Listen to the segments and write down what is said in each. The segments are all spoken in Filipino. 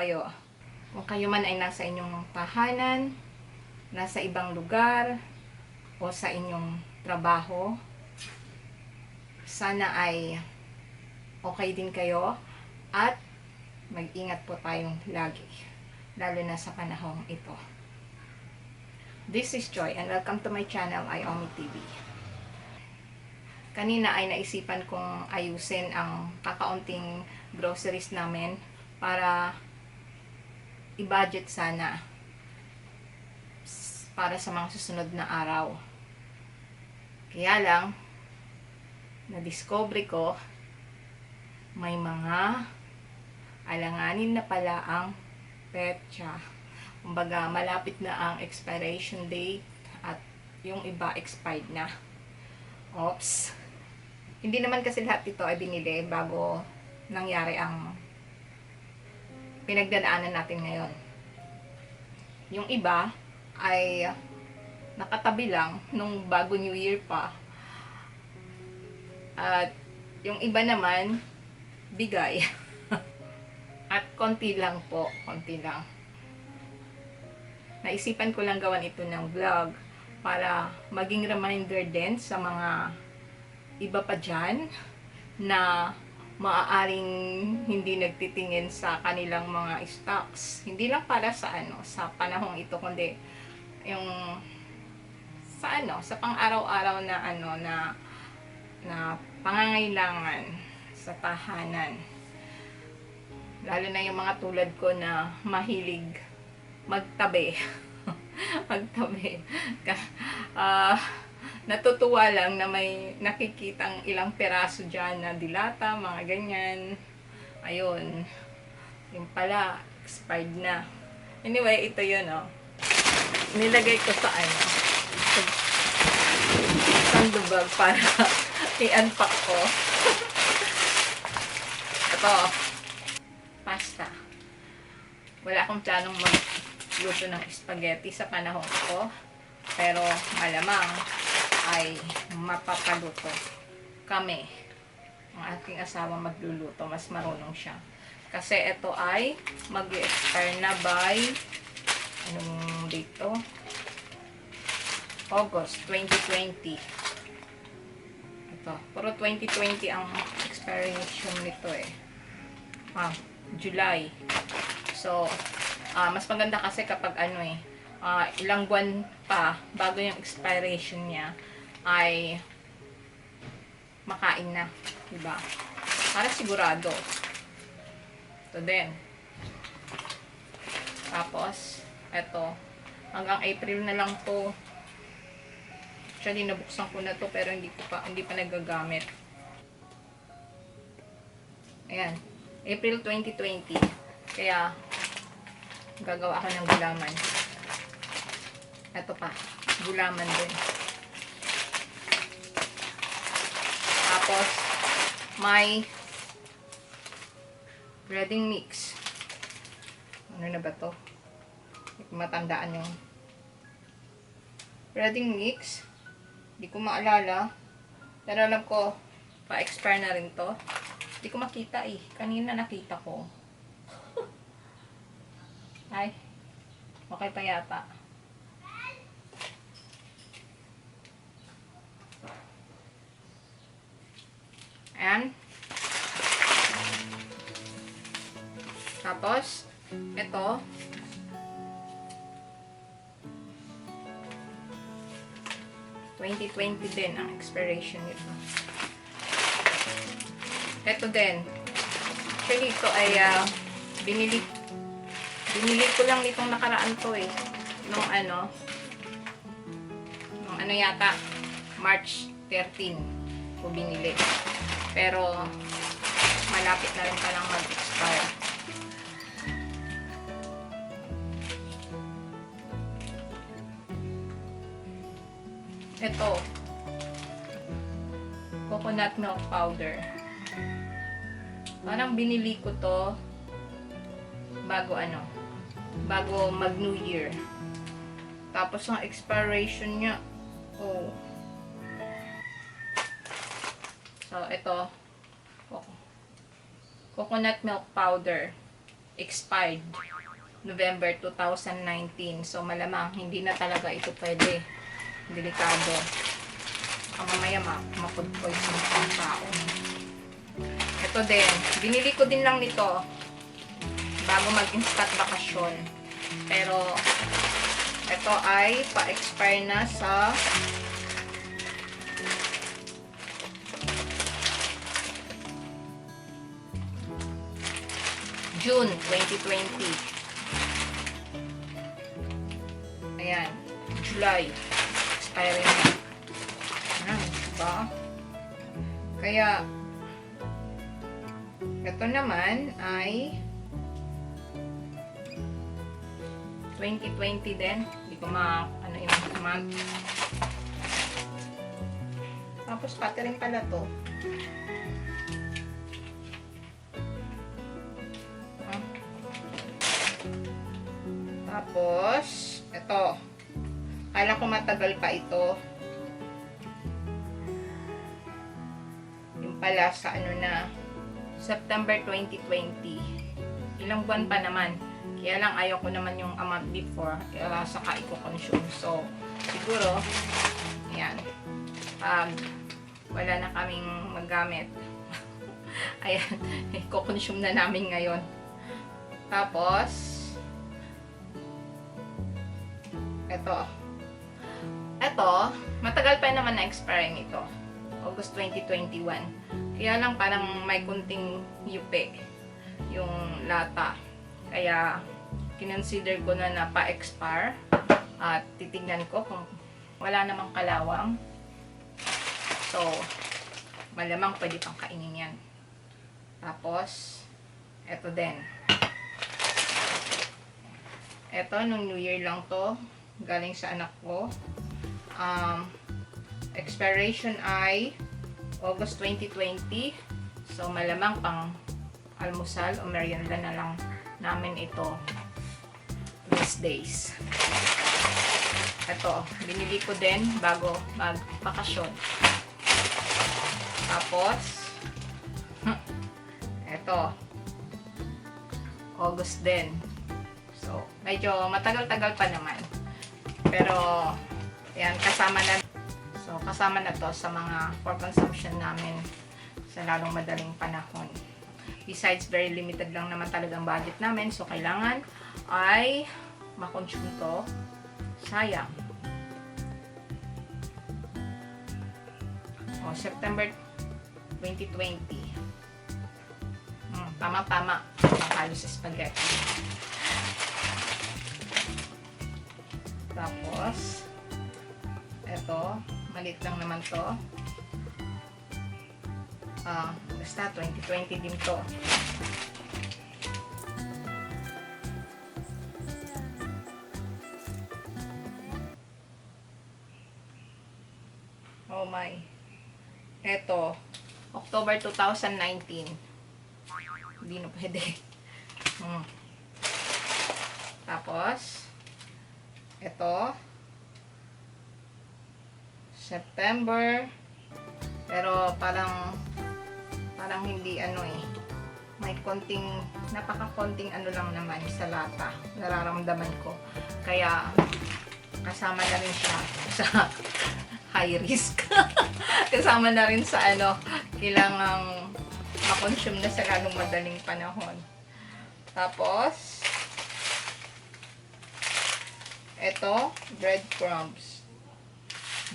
kayo. Kung kayo man ay nasa inyong tahanan, nasa ibang lugar, o sa inyong trabaho, sana ay okay din kayo at mag-ingat po tayong lagi, lalo na sa panahong ito. This is Joy and welcome to my channel, aiOme TV. Kanina ay naisipan kong ayusin ang kakaunting groceries namin para i-budget sana para sa mga susunod na araw. Kaya lang, na-discover ko may mga alanganin na pala ang petsa. Kumbaga, malapit na ang expiration date at yung iba expired na. Oops. Hindi naman kasi lahat ito ay binili bago nangyari ang pinagdadaanan natin ngayon. Yung iba ay nakatabi lang nung bago New Year pa. At yung iba naman, bigay. At konti lang po, konti lang. Naisipan ko lang gawan ito ng vlog para maging reminder din sa mga iba pa dyan na maaaring hindi nagtitingin sa kanilang mga stocks. Hindi lang para sa sa panahong ito, kundi yung sa pang-araw-araw na na pangangailangan sa tahanan. Lalo na yung mga tulad ko na mahilig magtabi. Magtabi. Natutuwa lang na may nakikitang ilang peraso dyan na dilata, mga ganyan. Ayun. Yung pala, expired na. Anyway, ito yun, nilagay ko sa sandubag para i-unpack ko. Ito, pasta. Wala akong planong magluto ng spaghetti sa panahon ko, pero malamang ay mapapaluto kami. Ang aking asawa magluluto, mas marunong siya. Kasi ito ay mag-expire na by anong dito? August 2020. Ito, puro 2020 ang expiration nito July. So, mas maganda kasi kapag ilang buwan pa bago yung expiration niya ay makain na, diba? Para sigurado. Ito din. Tapos, eto, hanggang April na lang to. Actually, nabuksan ko na to pero hindi pa nagagamit. Ayan, April 2020. Kaya, gagawa ako ng gulaman. Ito pa, gulaman din. Tapos, may breading mix. Ano na ba to? Hindi ko matandaan yung breading mix. Hindi ko maalala. Pero alam ko, pa-expire na rin to. Hindi ko makita Kanina nakita ko. Ay, okay pa yata. Ayan. Tapos, ito. (2020) din ang expiration nito. Ito din. Actually, ito ay binili ko lang nitong nakaraan to nung yata March 13 ko binili. Pero malapit na rin palang mag-expire. Ito, coconut milk powder. Parang binili ko to bago mag New Year. Tapos ang expiration niya, so ito, coconut milk powder. expired November 2019. So malamang hindi na talaga ito pwede. Delikado. Mamaya ma-food poison ang tao. Ito din. Binili ko din lang nito bago mag-instant bakasyon. Pero ito ay pa-expire na sa June 2020. Ayan. July. Expiring na. Diba? Kaya, ito naman ay 2020 din. Hindi ko ano yung month. Tapos, pati rin pala to. Tapos, ito. Kala ko matagal pa ito. Yung pala sa ano na, September 2020. Ilang buwan pa naman. Kaya lang ayaw ko naman yung amount before. Kaya saka i-consume. So, siguro, ayan. Pag wala na kaming maggamit, ayan, i-consume na namin ngayon. Tapos, ito, matagal pa naman na expiring ito. August 2021. Kaya lang parang may kunting yupe yung lata. Kaya, kinonsider ko na pa-expire. At titignan ko kung wala namang kalawang. So, malamang pwede pang kainin yan. Tapos, ito din. Ito, nung New Year lang to. Galing sa anak ko. Expiration ay August 2020. So, malamang pang almusal o merienda na lang namin ito these days. Ito, binili ko din bago mag-bakasyon. Tapos, ito, August din. So, medyo matagal-tagal pa naman. Pero, yan, kasama na to sa mga for consumption namin sa lalong madaling panahon. Besides, very limited lang naman talagang budget namin. So, kailangan ay makonsume to. Sayang. O, September 2020. Tama-tama. Halos spaghetti. Tapos, eto, maliit lang naman to. Basta 2020 din to. Oh my. Eto, October 2019. Hindi na pwede. Tapos, ito, September, pero parang hindi may konting, napaka-konting lang naman sa lata, nararamdaman ko. Kaya, kasama na rin siya sa high risk. Kasama na rin sa kailangang makonsume na sa lalong madaling panahon. Tapos, ito, breadcrumbs.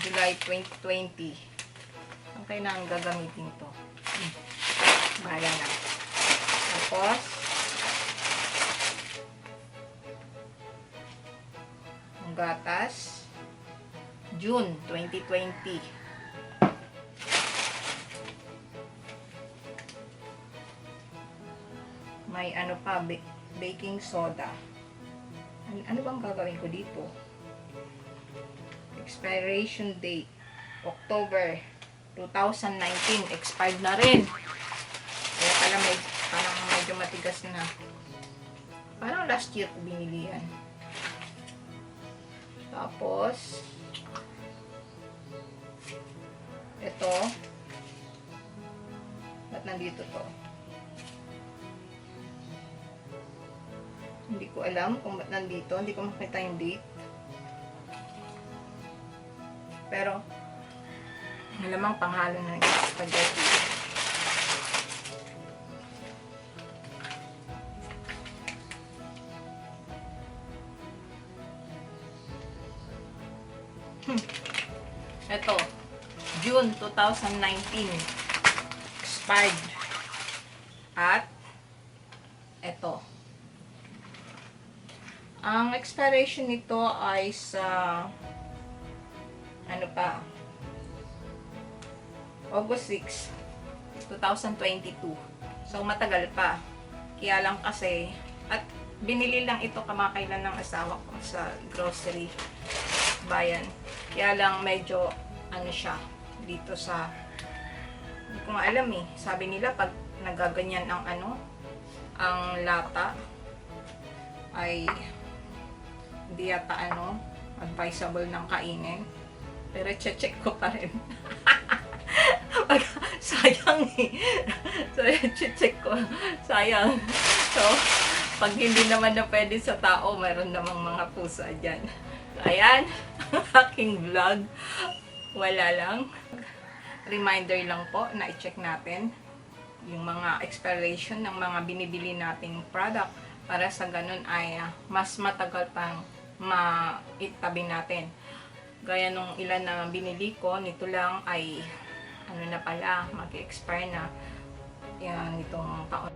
July 2020. Okay na ang gagamitin to. Bahala na. Tapos, ang gatas. June 2020. May pa, baking soda. Ano bang gagawin ko dito? Expiration date, October 2019. Expired na rin. Kaya parang medyo matigas na. Parang last year ko binili yan. Tapos, ito. Ba't nandito to? Hindi ko alam kung ba't nandito. Hindi ko makita yung date. Pero, malamang panghalo ng spaghetti. Ito, June 2019. Expired. At, ito. Ang expiration nito ay sa, ano pa, August 6, 2022. So, matagal pa. Kaya lang kasi, at binili lang ito kamakailan ng asawa ko sa grocery bayan. Kaya lang medyo, ano siya, dito sa, hindi ko nga alam eh. Sabi nila, pag nagaganyan ang ano, ang lata, ay, hindi yata ano, advisable ng kainin. Pero check ko pa rin. Sayang eh. So, check ko. Sayang. So, pag hindi naman na pwede sa tao, mayroon namang mga pusa dyan. So, ayan. Aking vlog. Wala lang. Reminder lang po na i-check natin yung mga expiration ng mga binibili nating product para sa ganun ay mas matagal pang maitabi natin. Gaya nung ilan na binili ko, nito lang ay ano na pala, mag-expire na yan itong taon.